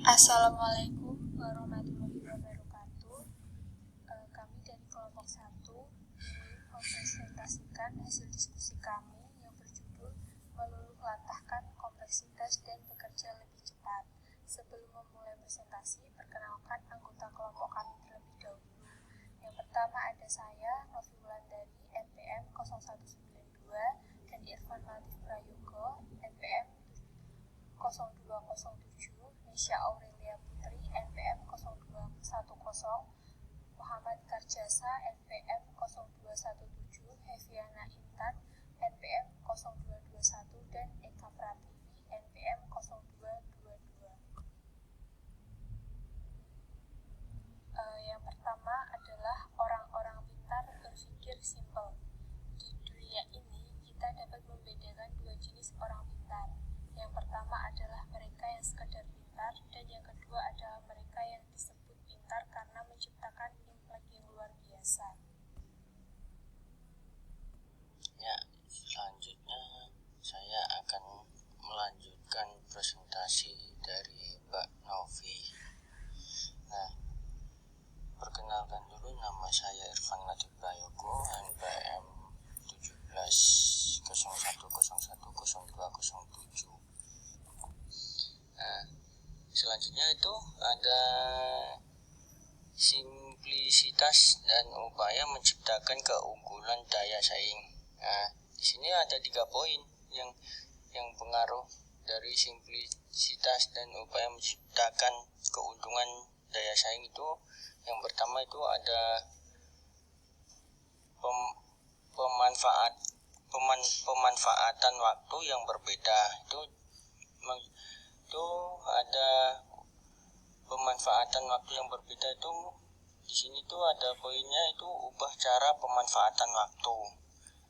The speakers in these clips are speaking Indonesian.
Assalamualaikum warahmatullahi wabarakatuh. Kami dari kelompok 1 mempresentasikan hasil diskusi kami yang berjudul meluluhlantahkan kompleksitas dan bekerja lebih cepat. Sebelum memulai presentasi, perkenalkan anggota kelompok kami terlebih dahulu. Yang pertama ada saya, Novi Wulandari, NPM 0192, dan Irfan Latif Prayogo, NPM 0207, Nisha Aurelia Putri, NPM 0210, Muhammad Karjasa, NPM 0217, Heviana Intan, NPM 0221, dan Eka Pratiwi, NPM 0222. Yang pertama adalah orang-orang pintar berpikir simpel. Di dunia ini, kita dapat membedakan dua jenis orang pintar. Yang pertama adalah mereka yang sekedar pintar, dan yang kedua adalah mereka yang disebut pintar karena menciptakan implek yang luar biasa. Ya, selanjutnya saya akan melanjutkan presentasi dari Mbak Novi. Nah, perkenalkan dulu, nama saya Irfan Latif Prayogo, NPM 1701010207. Nah, selanjutnya itu ada simplisitas dan upaya menciptakan keunggulan daya saing. Nah, di sini ada 3 poin yang pengaruh dari simplisitas dan upaya menciptakan keuntungan daya saing itu. Yang pertama itu ada pemanfaatan waktu yang berbeda. Itu ada pemanfaatan waktu yang berbeda itu. Di sini tuh ada poinnya, itu ubah cara pemanfaatan waktu.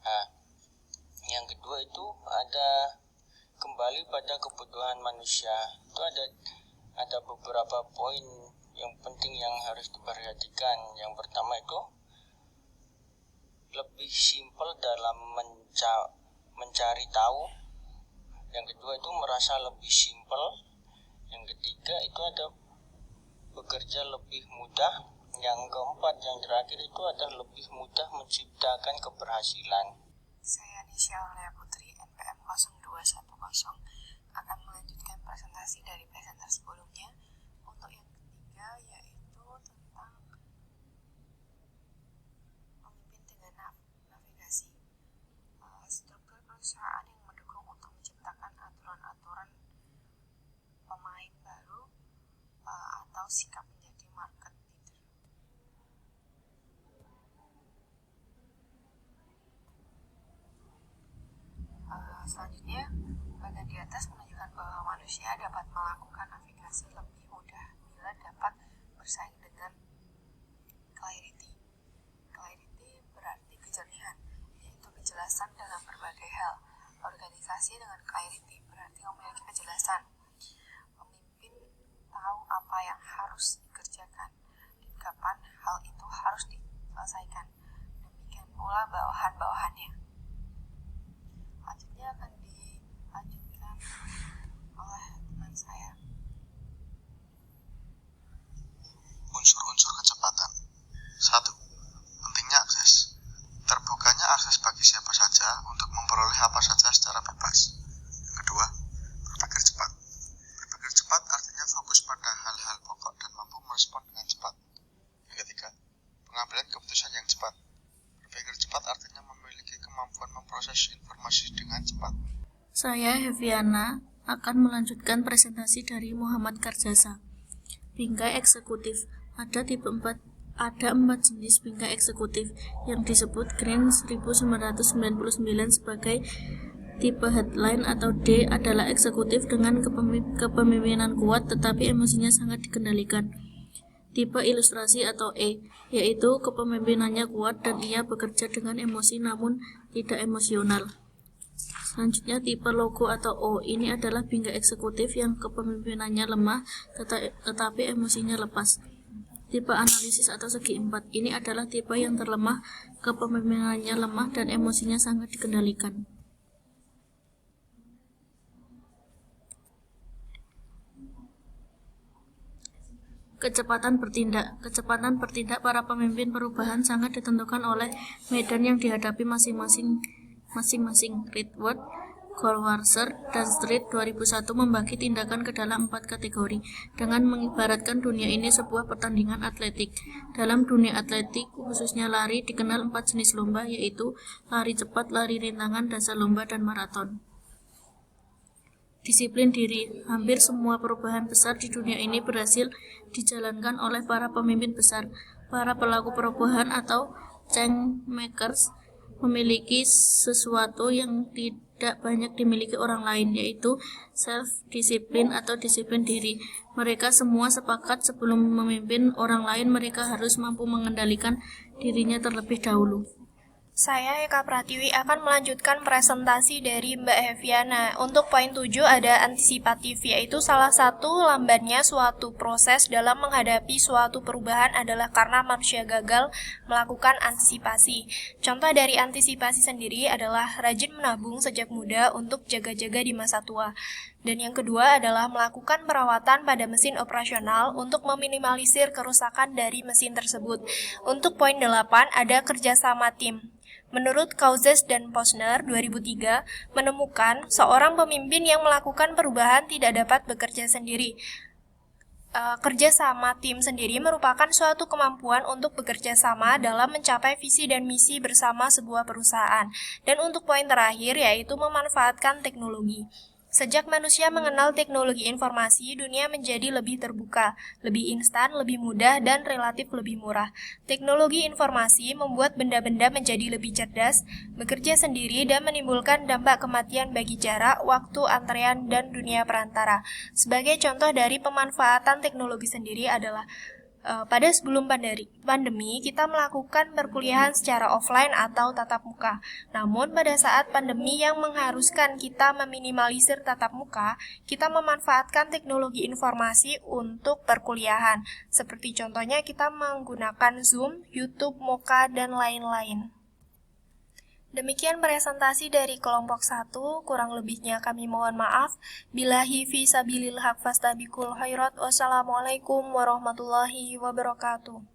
Nah, yang kedua itu ada kembali pada kebutuhan manusia. Itu ada beberapa poin yang penting yang harus diperhatikan. Yang pertama itu lebih simpel dalam mencari tahu. Yang kedua itu merasa lebih simpel. Yang ketiga itu ada bekerja lebih mudah. Yang keempat, yang terakhir itu adalah lebih mudah menciptakan keberhasilan. Saya Nisha Aurelia Putri, NPM 0210, akan melanjutkan presentasi dari presenter sebelumnya. Untuk yang ketiga yaitu tentang pemimpin dengan navigasi. Struktur perusahaan yang mendukung untuk menciptakan aturan-aturan pemain baru atau sikap menjadi market leader. Selanjutnya, bagian di atas menunjukkan bahwa manusia dapat melakukan navigasi lebih mudah bila dapat bersaing dengan clarity. Clarity berarti kejernihan, yaitu kejelasan dalam berbagai hal. Organisasi dengan clarity berarti memiliki kejelasan. Pemimpin tahu apa yang harus dikerjakan dan kapan hal itu harus diselesaikan. Demikian pula bawahan-bawahannya. Selanjutnya akan dilanjutkan oleh teman saya. Unsur-unsur kecepatan. 1. Pentingnya akses. Terbukanya akses bagi siapa saja untuk memperoleh apa saja secara bebas. Yang kedua, berpikir cepat. Berpikir cepat artinya fokus pada hal-hal pokok dan mampu merespon dengan cepat. Yang ketiga, pengambilan keputusan yang cepat. Berpikir cepat artinya memiliki kemampuan memproses informasi dengan cepat. Saya Heviana akan melanjutkan presentasi dari Muhammad Karjasa. Bingkai eksekutif. Ada 4 jenis bingkai eksekutif yang disebut Green 1999 sebagai tipe headline atau D adalah eksekutif dengan kepemimpinan kuat tetapi emosinya sangat dikendalikan. Tipe ilustrasi atau E, yaitu kepemimpinannya kuat dan ia bekerja dengan emosi namun tidak emosional. Selanjutnya tipe logo atau O, ini adalah bingkai eksekutif yang kepemimpinannya lemah tetapi emosinya lepas. Tipe analisis atau segi 4, ini adalah tipe yang terlemah, kepemimpinannya lemah dan emosinya sangat dikendalikan. Kecepatan bertindak. Kecepatan bertindak para pemimpin perubahan sangat ditentukan oleh medan yang dihadapi masing-masing. Ritwood, Goldwasser, dan Street 2001 membagi tindakan ke dalam 4 kategori dengan mengibaratkan dunia ini sebuah pertandingan atletik. Dalam dunia atletik, khususnya lari, dikenal 4 jenis lomba, yaitu lari cepat, lari rintangan, dasar lomba, dan maraton. Disiplin diri. Hampir semua perubahan besar di dunia ini berhasil dijalankan oleh para pemimpin besar. Para pelaku perubahan atau change makers memiliki sesuatu yang tidak banyak dimiliki orang lain, yaitu self-disiplin atau disiplin diri. Mereka semua sepakat sebelum memimpin orang lain, mereka harus mampu mengendalikan dirinya terlebih dahulu. Saya, Eka Pratiwi, akan melanjutkan presentasi dari Mbak Heviana. Untuk poin 7 ada antisipatif, yaitu salah satu lambannya suatu proses dalam menghadapi suatu perubahan adalah karena manusia gagal melakukan antisipasi. Contoh dari antisipasi sendiri adalah rajin menabung sejak muda untuk jaga-jaga di masa tua. Dan yang kedua adalah melakukan perawatan pada mesin operasional untuk meminimalisir kerusakan dari mesin tersebut. Untuk poin 8 ada kerjasama tim. Menurut Kauzes dan Posner 2003 menemukan seorang pemimpin yang melakukan perubahan tidak dapat bekerja sendiri. Kerja sama tim sendiri merupakan suatu kemampuan untuk bekerja sama dalam mencapai visi dan misi bersama sebuah perusahaan. Dan untuk poin terakhir yaitu memanfaatkan teknologi. Sejak manusia mengenal teknologi informasi, dunia menjadi lebih terbuka, lebih instan, lebih mudah, dan relatif lebih murah. Teknologi informasi membuat benda-benda menjadi lebih cerdas, bekerja sendiri, dan menimbulkan dampak kematian bagi jarak, waktu, antrean, dan dunia perantara. Sebagai contoh dari pemanfaatan teknologi sendiri adalah pada sebelum pandemi, kita melakukan perkuliahan secara offline atau tatap muka. Namun, pada saat pandemi yang mengharuskan kita meminimalisir tatap muka, kita memanfaatkan teknologi informasi untuk perkuliahan. Seperti contohnya kita menggunakan Zoom, YouTube, Moka, dan lain-lain. Demikian presentasi dari kelompok 1, kurang lebihnya kami mohon maaf. Billahi fi sabilil haq fastabiqul khairat. Wassalamualaikum warahmatullahi wabarakatuh.